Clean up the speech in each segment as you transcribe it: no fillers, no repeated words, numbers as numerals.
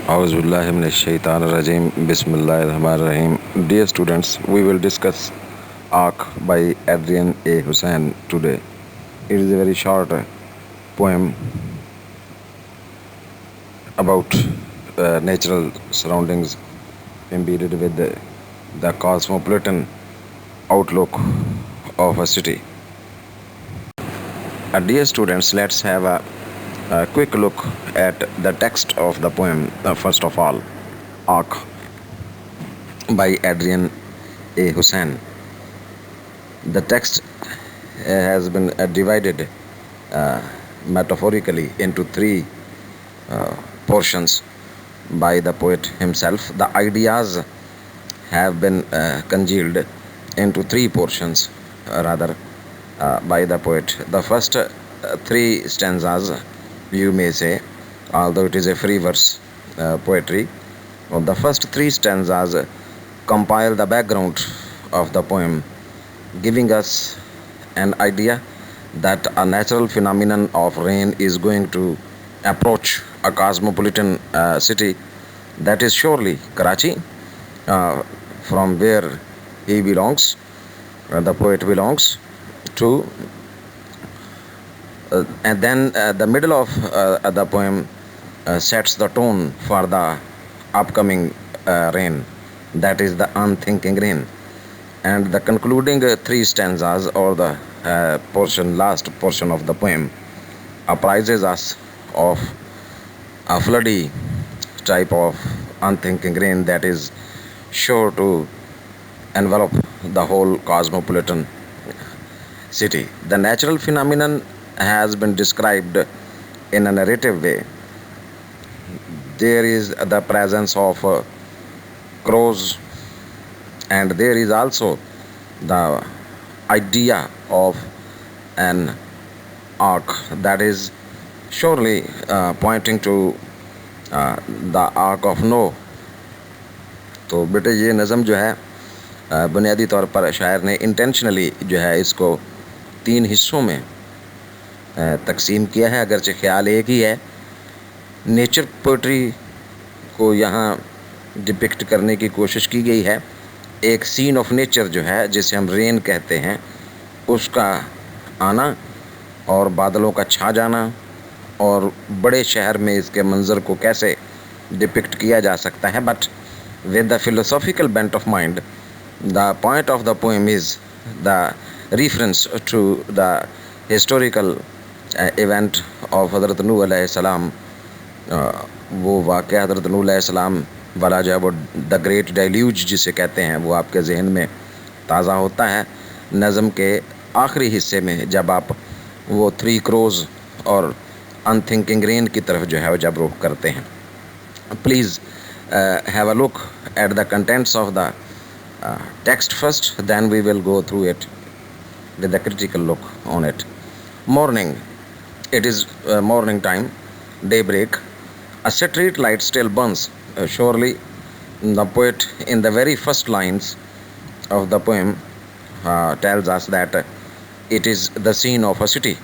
Auzubillahiminash-shaytanir-rajim. Bismillahir-rahmanir-rahim. Dear students, we will discuss Ark by Adrian A. Hussain today. It is a very short poem about natural surroundings embedded with the cosmopolitan outlook of a city. Dear students, let's have a quick look at the text of the poem. First of all, Ark by Adrian A. Hussain. The text has been divided metaphorically into three portions by the poet himself. The ideas have been congealed into three portions, by the poet. The first three stanzas, you may say, although it is a free verse poetry, the first three stanzas compile the background of the poem, giving us an idea that a natural phenomenon of rain is going to approach a cosmopolitan city, that is surely Karachi, from where he belongs, the poet belongs to. And then the middle of the poem sets the tone for the upcoming rain, that is the unthinking rain. And the concluding three stanzas, or the last portion of the poem, apprises us of a floody type of unthinking rain that is sure to envelop the whole cosmopolitan city. The natural phenomenon has been described in a narrative way. There is the presence of crows, and there is also the idea of an ark that is surely pointing to the ark of Noah. तो बेटे ये नज़म जो है बुनियादी तौर पर शायर ने इंटेंशनली जो है इसको तीन हिस्सों में तकसीम किया है, अगरचे ख्याल एक ही है। नेचर पोइट्री को यहाँ डिपिक्ट करने की कोशिश की गई है। एक सीन ऑफ नेचर जो है, जिसे हम रेन कहते हैं, उसका आना और बादलों का छा जाना, और बड़े शहर में इसके मंज़र को कैसे डिपिक्ट किया जा सकता है। But with the philosophical bent of mind, the point of the poem is the reference to the historical event of हज़रत नूह अलैहिस्सलाम। वो वाक़या हज़रत नूह अलैहिस्सलाम वाला जो है वो द ग्रेट डेल्यूज जिसे कहते हैं, वो आपके जहन में ताज़ा होता है नज़म के आखिरी हिस्से में, जब आप वो थ्री क्रोज और अनथिंकिंग रेन की तरफ जो है वो जब रुख करते हैं। Please have a look at the contents of the text first, then we will go through it with a critical look on it. Morning. It is morning time, daybreak. A street light still burns. Surely the poet in the very first lines of the poem tells us that it is the scene of a city.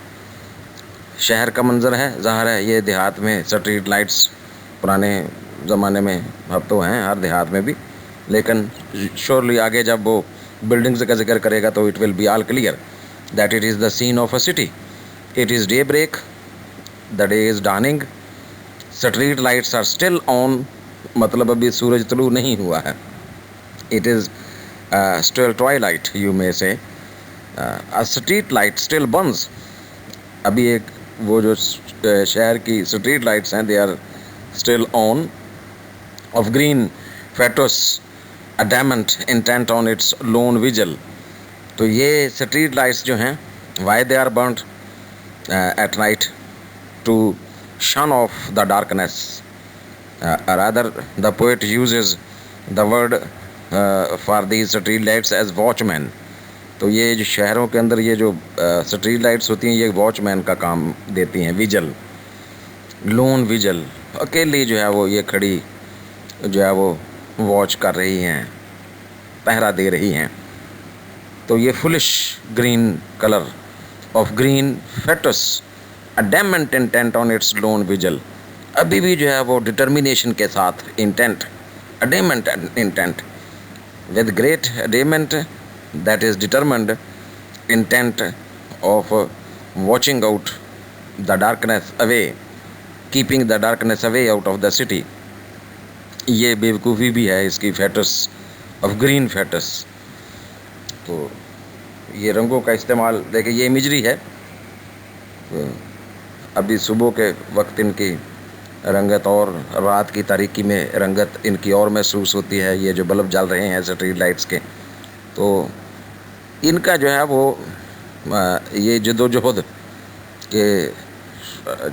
शहर का मंजर है, ज़ाहिर है ये देहात में street lights पुराने ज़माने में अब तो हैं हर देहात में भी, लेकिन श्योरली आगे जब वो बिल्डिंग्स का जिक्र करेगा तो it will be all clear that it is the scene of a city. It is day break, the day is dawning, street lights are still on, मतलब अभी सूरज तुलू नहीं हुआ है. It is still twilight, you may say. A street light still burns, अभी एक वो जो शहर की स्ट्रीट लाइट्स हैं, they are still on, of green foetus adamant intent on its lone vigil. तो ये स्ट्रीट लाइट्स जो हैं, why they are burnt at night? To shun off the darkness. Rather the poet uses the word for these street lights as watchman. तो ये जो शहरों के अंदर ये जो स्ट्रीट लाइट्स होती हैं, ये वॉचमैन का काम देती हैं. विजल, लोन विजल, अकेली जो है वो ये खड़ी जो है वो वॉच कर रही हैं, पहरा दे रही हैं. तो ये foolish green colour of green foetus, adamant intent on its lone vigil, अभी भी जो है वो डिटर्मिनेशन के साथ, intent, adamant intent, with great adamant, that is determined intent of watching out the darkness away, keeping the darkness away out of the city. ये बेवकूफ़ी भी है इसकी, फेटस ऑफ ग्रीन फेटस। तो ये रंगों का इस्तेमाल देखिए, ये इमेजरी है। अभी सुबह के वक्त इनकी रंगत और रात की तारीकी में रंगत इनकी और महसूस होती है। ये जो बल्ब जल रहे हैं स्ट्रीट लाइट्स के, तो इनका जो है वो ये जदोजहद के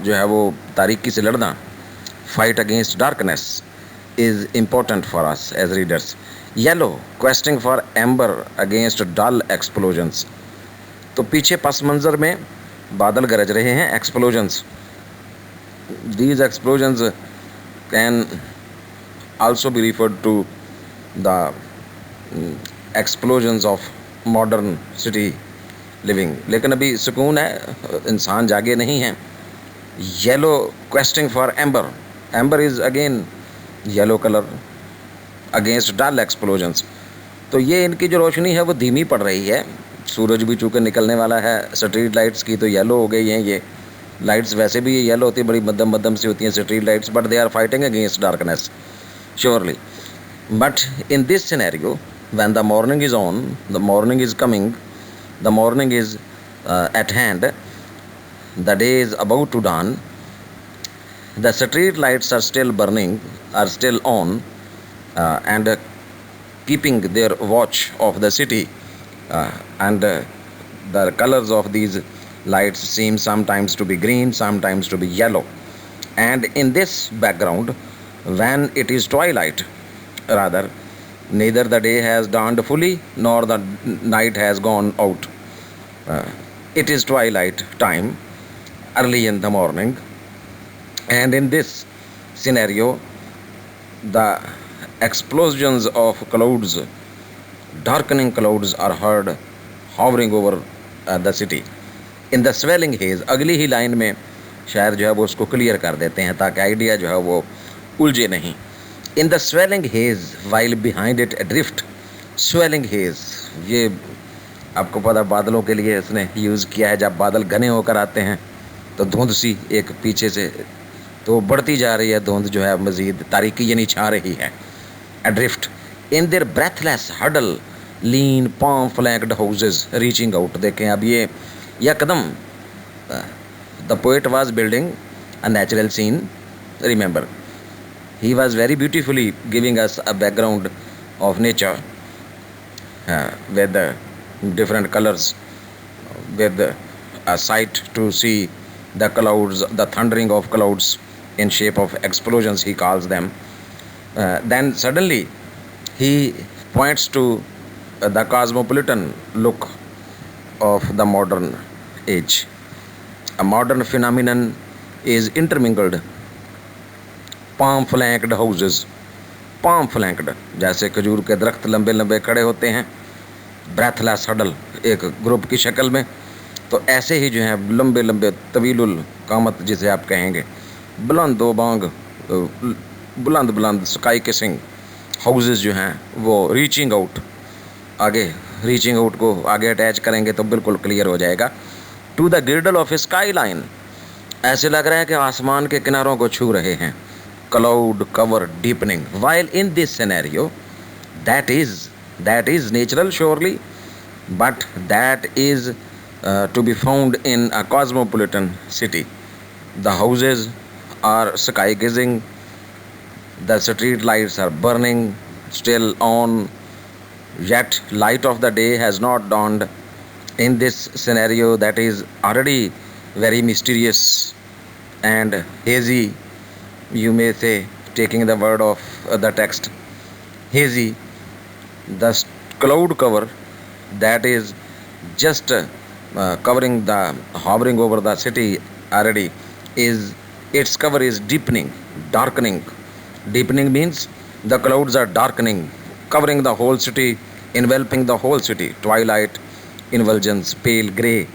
जो है वो तारीकी से लड़ना, fight against darkness, is important for us as readers. Yellow questing for amber against dull explosions. तो पीछे पस मंज़र में बादल गरज रहे हैं, explosions. These explosions can also be referred to the explosions of modern city living। लेकिन अभी सुकून है, इंसान जागे नहीं हैं। Yellow questing for amber, amber is again yellow colour against dull explosions. तो ये इनकी जो रोशनी है वो धीमी पड़ रही है। सूरज भी चूँकि निकलने वाला है, स्ट्रीट लाइट्स की तो येलो हो गई हैं। ये लाइट्स वैसे भी येलो होती है, बड़ी मध्यम मध्यम सी होती हैं street lights, but they are fighting against darkness surely. But in this scenario when the morning is on, the morning is coming, the morning is at hand, the day is about to dawn, the street lights are still burning, are still on, and keeping their watch of the city, and the colors of these lights seem sometimes to be green, sometimes to be yellow. And in this background, when it is twilight, rather, neither the day has dawned fully nor the night has gone out. It is twilight time, early in the morning, and in this scenario, the explosions of clouds, darkening clouds are heard hovering over the city. In the swelling hedge, अगली ही line में शायर जो है वो उसको clear कर देते हैं ताकि आइडिया जो है वो उलझे नहीं। In the swelling hedge while behind it drift. Swelling hedge, ये आपको पता बादलों के लिए इसने यूज़ किया है। जब बादल घने होकर आते हैं तो धुंध सी एक पीछे से तो बढ़ती जा रही है, धुंध जो है मज़ीद तारीकी यानी छा रही है। Adrift in their breathless huddle lean palm flanked houses reaching out. देखें अब ये यकदम the poet was building a natural scene. Remember he was very beautifully giving us a background of nature with the different colors, with a sight to see the clouds, the thundering of clouds in shape of explosions, he calls them. Then suddenly he points to the cosmopolitan look of the modern age. A modern phenomenon is intermingled. Palm flanked houses, palm flanked जैसे खजूर के दरख्त लंबे लंबे खड़े होते हैं, breathless huddle एक ग्रुप की शक्ल में, तो ऐसे ही जो है लंबे लंबे तवीलुल कामत जिसे आप कहेंगे, बुलंद दो बांग, बुलंद बुलंद स्काई किसिंग हाउसेस जो हैं वो रीचिंग आउट, आगे रीचिंग आउट को आगे अटैच करेंगे तो बिल्कुल क्लियर हो जाएगा। To the girdle of skyline, ऐसे लग रहा है कि आसमान के किनारों को छू रहे हैं। cloud cover deepening, while in this scenario that is natural surely, but that is to be found in a cosmopolitan city. The houses are sky gazing, the street lights are burning still on, yet light of the day has not dawned. In this scenario that is already very mysterious and hazy, you may say, taking the word of the text, hazy, the cloud cover that is just covering the, hovering over the city already, is its cover is deepening, darkening. Deepening means the clouds are darkening, covering the whole city, enveloping the whole city. Twilight, invulgence, pale grey,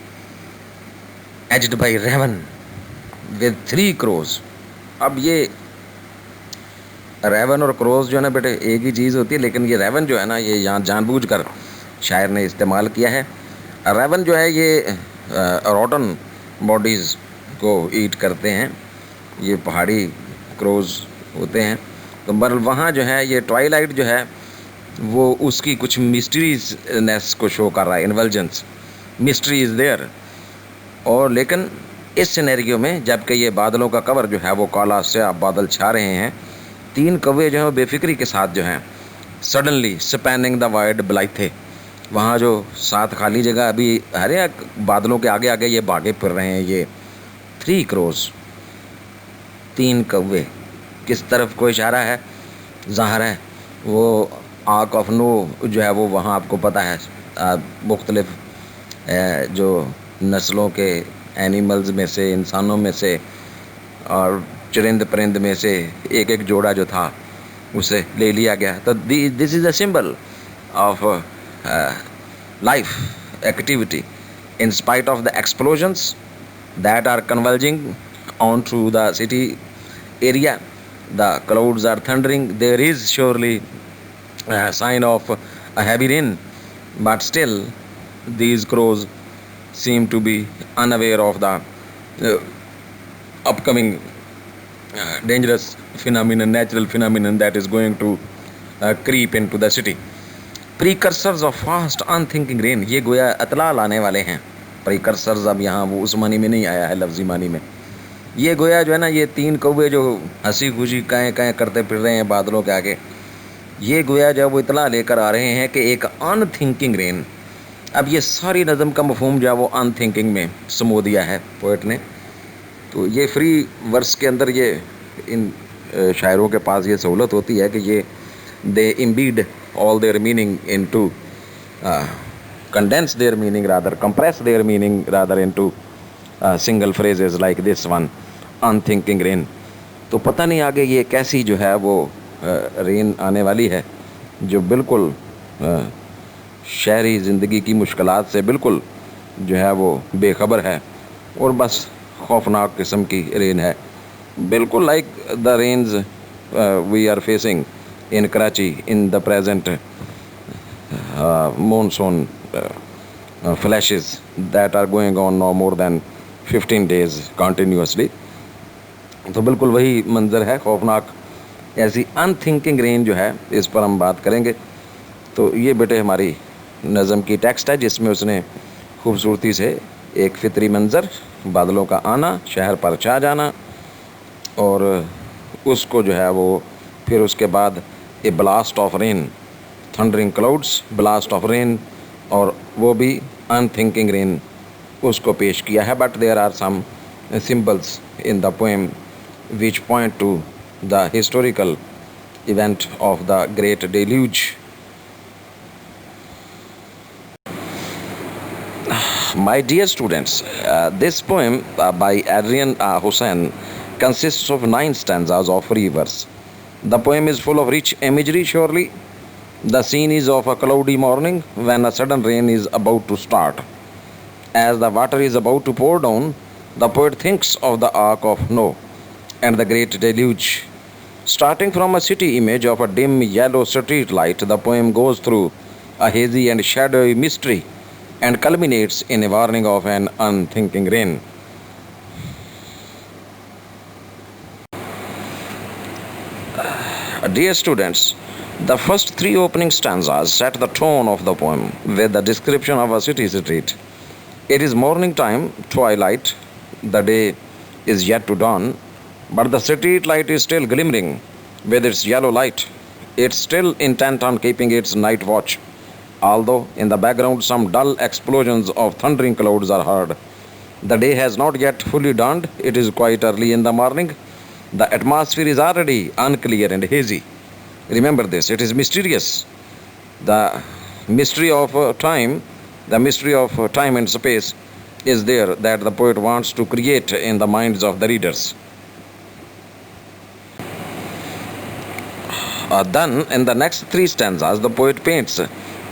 edged by raven with 3 crows. अब ये Raven और crows जो है ना बेटे एक ही चीज़ होती है, लेकिन ये रेवन जो है ना ये यहाँ जानबूझकर शायर ने इस्तेमाल किया है। रेवन जो है ये रॉटन बॉडीज़ को ईट करते हैं, ये पहाड़ी क्रोज होते हैं। तो पर वहाँ जो है ये ट्वाइलाइट जो है वो उसकी कुछ मिस्ट्रीजनेस को शो कर रहा है, इन्वल्जेंस, मिस्ट्री इज़ देयर। और लेकिन इस सिनेरियो में जबकि ये बादलों का कवर जो है वो काला स्याह बादल छा रहे हैं, 3 कौवे जो हैं बेफिक्री के साथ जो हैं सडनली स्पैनिंग द वाइड ब्लाइथे, वहाँ जो 7 खाली जगह अभी हर एक बादलों के आगे आगे ये भागे फिर रहे हैं। ये 3 क्रोज, 3 कौवे, किस तरफ को इशारा है? ज़ाहिर है वो आर्क ऑफ नो जो है वो वहाँ आपको पता है मुख्तलिफ जो नस्लों के एनिमल्स में से, इंसानों में से और चरिंद परिंद में से एक जोड़ा जो था उसे ले लिया गया। तो this is a symbol of life activity in spite of the explosions that are converging on to the city area. The clouds are thundering. There is surely a sign of a heavy rain, but still these crows seem to be unaware of the upcoming dangerous phenomenon, natural phenomenon that is going to creep into the city. Precursors of fast unthinking rain, ये गोया अतला लाने वाले हैं। Precursors अब यहाँ वो उस मानी में नहीं आया है, लफ्ज़ी मानी में। ये गोया जो है ना ये 3 कौवे जो हंसी खुशी काएँ काएँ करते फिर रहे हैं बादलों के आगे, ये गोया जब वो इतला लेकर आ रहे हैं कि एक अनथिंकिंग रेन। अब ये सारी नज़म का मफहूम जो है वो अनथिंकिंग में समो दिया है पोइट ने। तो ये फ्री वर्स के अंदर ये इन शायरों के पास ये सहूलत होती है कि ये they embed all their meaning into condense their meaning rather, compress their meaning rather into single phrases like this one, unthinking rain। तो पता नहीं आगे ये कैसी जो है वो रेन आने वाली है जो बिल्कुल शहरी ज़िंदगी की मुश्किलात से बिल्कुल जो है वो बेखबर है और बस खौफनाक किस्म की रेन है, बिल्कुल like the rains we are facing in Karachi in the present monsoon flashes that are going on now more than 15 days continuously। तो बिल्कुल वही मंज़र है खौफनाक, ऐसी अनथिंकिंग रेन जो है इस पर हम बात करेंगे। तो ये बेटे हमारी नज़म की टेक्स्ट है जिसमें उसने खूबसूरती से एक फितरी मंज़र, बादलों का आना, शहर पर छा जाना और उसको जो है वो फिर उसके बाद a blast of rain, thundering clouds, blast of rain और वो भी अनथिंकिंग रेन उसको पेश किया है। But there are some symbols in the poem which point to the historical event of the great deluge. My dear students, this poem by Adrian Hussain consists of 9 stanzas of free verse. The poem is full of rich imagery surely. The scene is of a cloudy morning when a sudden rain is about to start. As the water is about to pour down, the poet thinks of the Ark of Noah and the great deluge. Starting from a city image of a dim yellow street light, the poem goes through a hazy and shadowy mystery and culminates in a warning of an unthinking rain. Dear students, the first 3 opening stanzas set the tone of the poem with the description of a city street. It is morning time, twilight, the day is yet to dawn, but the street light is still glimmering with its yellow light. It's still intent on keeping its night watch. Although in the background some dull explosions of thundering clouds are heard. The day has not yet fully dawned, it is quite early in the morning. The atmosphere is already unclear and hazy. Remember this, it is mysterious. The mystery of time, the mystery of time and space is there that the poet wants to create in the minds of the readers. Then in the next 3 stanzas, the poet paints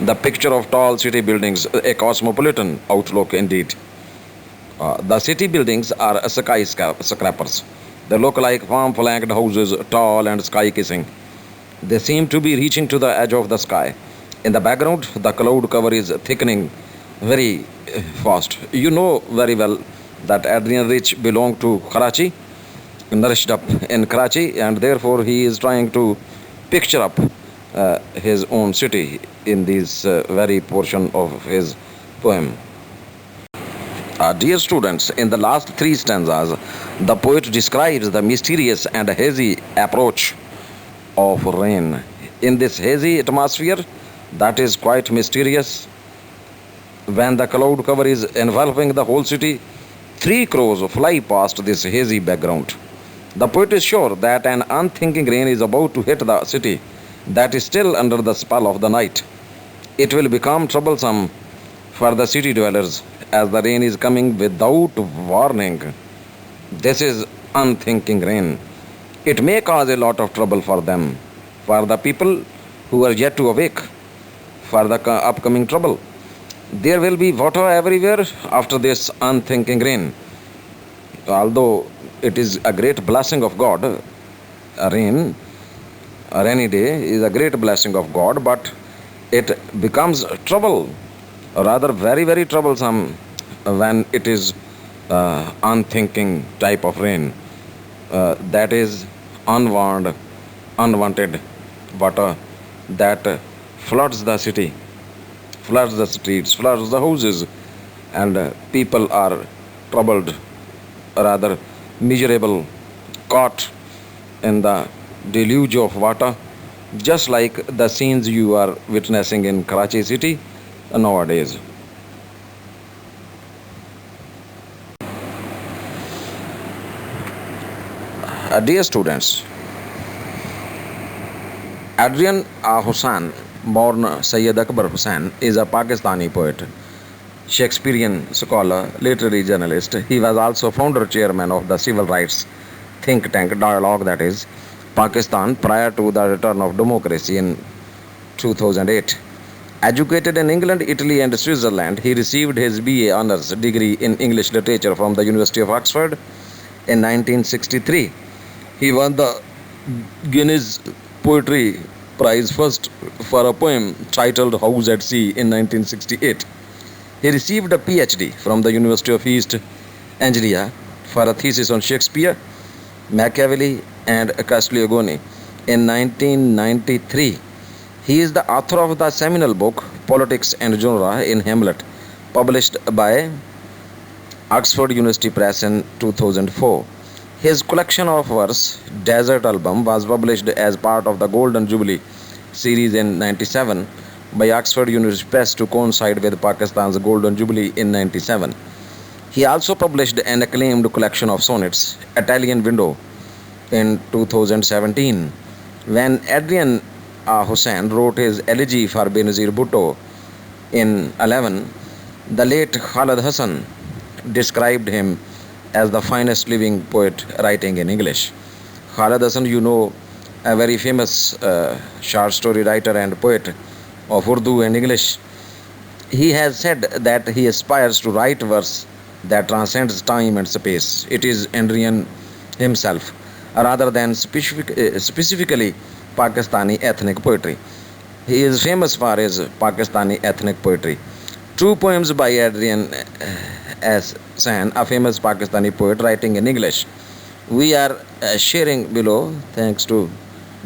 the picture of tall city buildings, a cosmopolitan outlook indeed. The city buildings are skyscrapers. They look like palm-flanked houses, tall and sky-kissing. They seem to be reaching to the edge of the sky. In the background, the cloud cover is thickening very fast. You know very well that Adrian Rich belonged to Karachi, nourished up in Karachi, and therefore he is trying to picture up his own city in this very portion of his poem. Dear students, in the last three stanzas, the poet describes the mysterious and hazy approach of rain. In this hazy atmosphere that is quite mysterious, when the cloud cover is enveloping the whole city, three crows fly past this hazy background. The poet is sure that an unthinking rain is about to hit the city that is still under the spell of the night. It will become troublesome for the city dwellers as the rain is coming without warning. This is unthinking rain. It may cause a lot of trouble for them, for the people who are yet to awake, for the upcoming trouble. There will be water everywhere after this unthinking rain. Although it is a great blessing of God, a rainy day is a great blessing of God, but it becomes trouble, rather very, very troublesome when it is unthinking type of rain. That is unwanted water that floods the city, floods the streets, floods the houses, and people are troubled, rather miserable, caught in the deluge of water, just like the scenes you are witnessing in Karachi city nowadays. Dear students, Adrian Hussain, born Sayyid Akbar Hussain, is a Pakistani poet, Shakespearean scholar, literary journalist. He was also founder chairman of the civil rights think tank Dialogue, that is, Pakistan, prior to the return of democracy in 2008. Educated in England, Italy, and Switzerland, he received his BA honours degree in English literature from the University of Oxford in 1963. He won the Guinness Poetry Prize first for a poem titled House at Sea in 1968. He received a PhD from the University of East Anglia for a thesis on Shakespeare, Machiavelli, and Castiglione in 1993. He is the author of the seminal book Politics and Genre in Hamlet, published by Oxford University Press in 2004. His collection of verse, Desert Album, was published as part of the Golden Jubilee series in 97 by Oxford University Press to coincide with Pakistan's Golden Jubilee in 97. He also published an acclaimed collection of sonnets, Italian Window, in 2017. When Adrian Hussain wrote his elegy for Benazir Bhutto in 11, the late Khaled Hassan described him as the finest living poet writing in English. Khaled Hassan, you know, a very famous short story writer and poet of Urdu and English. He has said that he aspires to write verse that transcends time and space. It is Adrian himself, rather than specifically Pakistani ethnic poetry. He is famous for his Pakistani ethnic poetry. Two poems by Adrian S. San, a famous Pakistani poet writing in English, we are sharing below, thanks to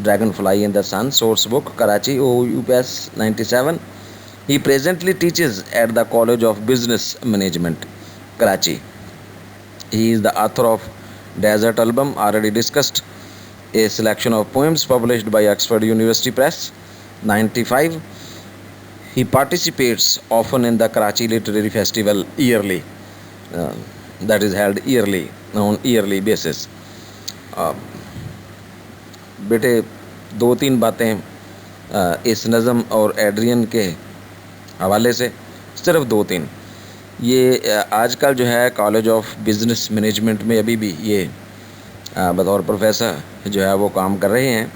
Dragonfly in the Sun, source book, Karachi, OUPS 97. He presently teaches at the College of Business Management, Karachi. He is the author of Desert Album, already discussed, a selection of poems published by Oxford University Press, 95. He participates often in the Karachi Literary Festival yearly, that is held yearly, on yearly basis. बेटे दो तीन बातें इस नज़म और Adrian के हवाले से, सिर्फ दो तीन। ये आजकल जो है कॉलेज ऑफ बिज़नेस मैनेजमेंट में अभी भी ये बतौर प्रोफेसर जो है वो काम कर रहे हैं।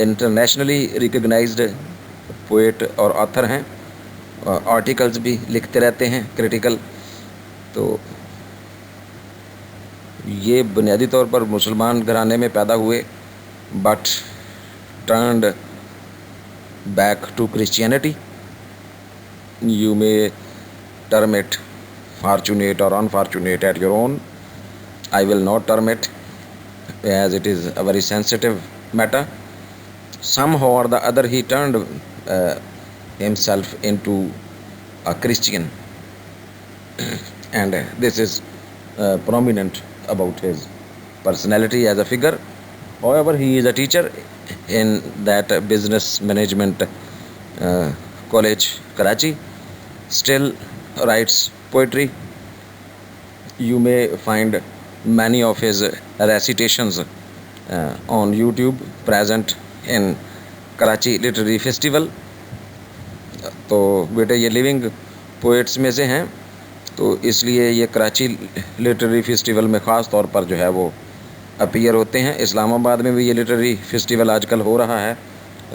इंटरनेशनली रिकग्नाइज्ड पोएट और ऑथर हैं, आर्टिकल्स भी लिखते रहते हैं क्रिटिकल। तो ये बुनियादी तौर पर मुसलमान घराने में पैदा हुए, but turned back to Christianity. You may term it fortunate or unfortunate at your own. I will not term it, as it is a very sensitive matter. Somehow or the other he turned himself into a Christian, and this is prominent about his personality as a figure. However, he is a teacher in that business management college, Karachi. Still writes poetry. You may find many of his recitations on YouTube, present in Karachi Literary Festival. तो बेटे ये living poets में से हैं, तो इसलिए ये Karachi literary festival में ख़ास तौर पर जो है वो अपीयर होते हैं. इस्लामाबाद में भी ये लिटरेरी फेस्टिवल आजकल हो रहा है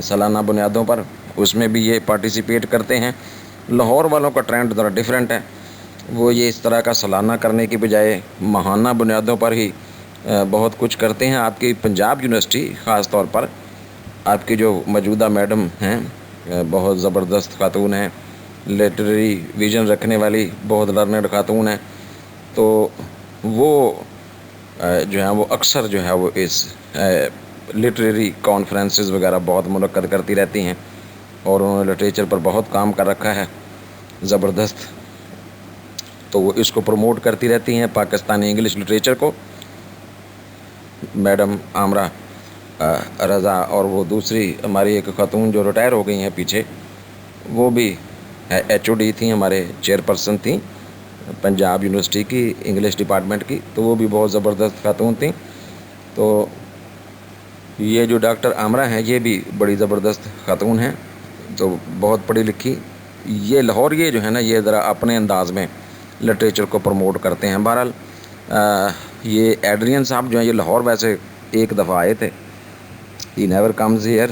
सालाना बुनियादों पर, उसमें भी ये पार्टिसिपेट करते हैं. लाहौर वालों का ट्रेंड ज़रा डिफरेंट है, वो ये इस तरह का सालाना करने की बजाय माहाना बुनियादों पर ही बहुत कुछ करते हैं. आपकी पंजाब यूनिवर्सिटी ख़ास तौर पर आपकी जो मौजूदा मैडम हैं बहुत ज़बरदस्त खातून हैं, लिटरेरी विज़न रखने वाली बहुत लर्नड खातून हैं, तो वो जो है वो अक्सर जो है वो इस लिटरेरी कॉन्फ्रेंसेस वगैरह बहुत मुनक्कद करती रहती हैं, और उन्होंने लिटरेचर पर बहुत काम कर रखा है ज़बरदस्त, तो वो इसको प्रमोट करती रहती हैं पाकिस्तानी इंग्लिश लिटरेचर को. मैडम आमरा रज़ा और वो दूसरी हमारी एक खातून जो रिटायर हो गई हैं पीछे, वो भी HOD थी, हमारे चेयरपर्सन थी पंजाब यूनिवर्सिटी की इंग्लिश डिपार्टमेंट की, तो वो भी बहुत ज़बरदस्त खातून थी. तो ये जो डॉक्टर आमरा हैं ये भी बड़ी ज़बरदस्त खातून हैं, तो बहुत पढ़ी लिखी. ये लाहौर ये जो है ना ये ज़रा अपने अंदाज में लिटरेचर को प्रमोट करते हैं. बहरहाल ये एड्रियन साहब जो हैं ये लाहौर वैसे एक दफ़ा आए थे. He never comes here.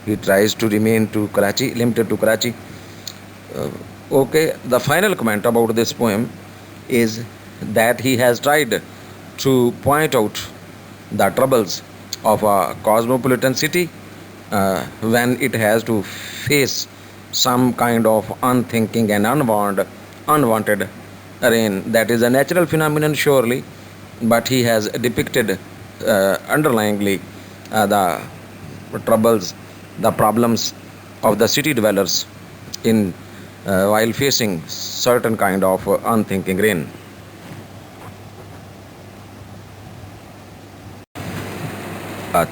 He tries to remain to Karachi, limited to Karachi. Okay, the final comment about this poem is that he has tried to point out the troubles of a cosmopolitan city when it has to face some kind of unthinking and unwanted rain. That is a natural phenomenon surely, but he has depicted underlyingly the troubles, the problems of the city dwellers in while facing certain kind of unthinking rain.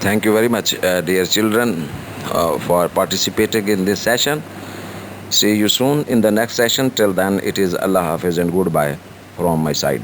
Thank you very much, dear children, for participating in this session. See you soon in the next session. Till then, it is Allah Hafiz and goodbye from my side.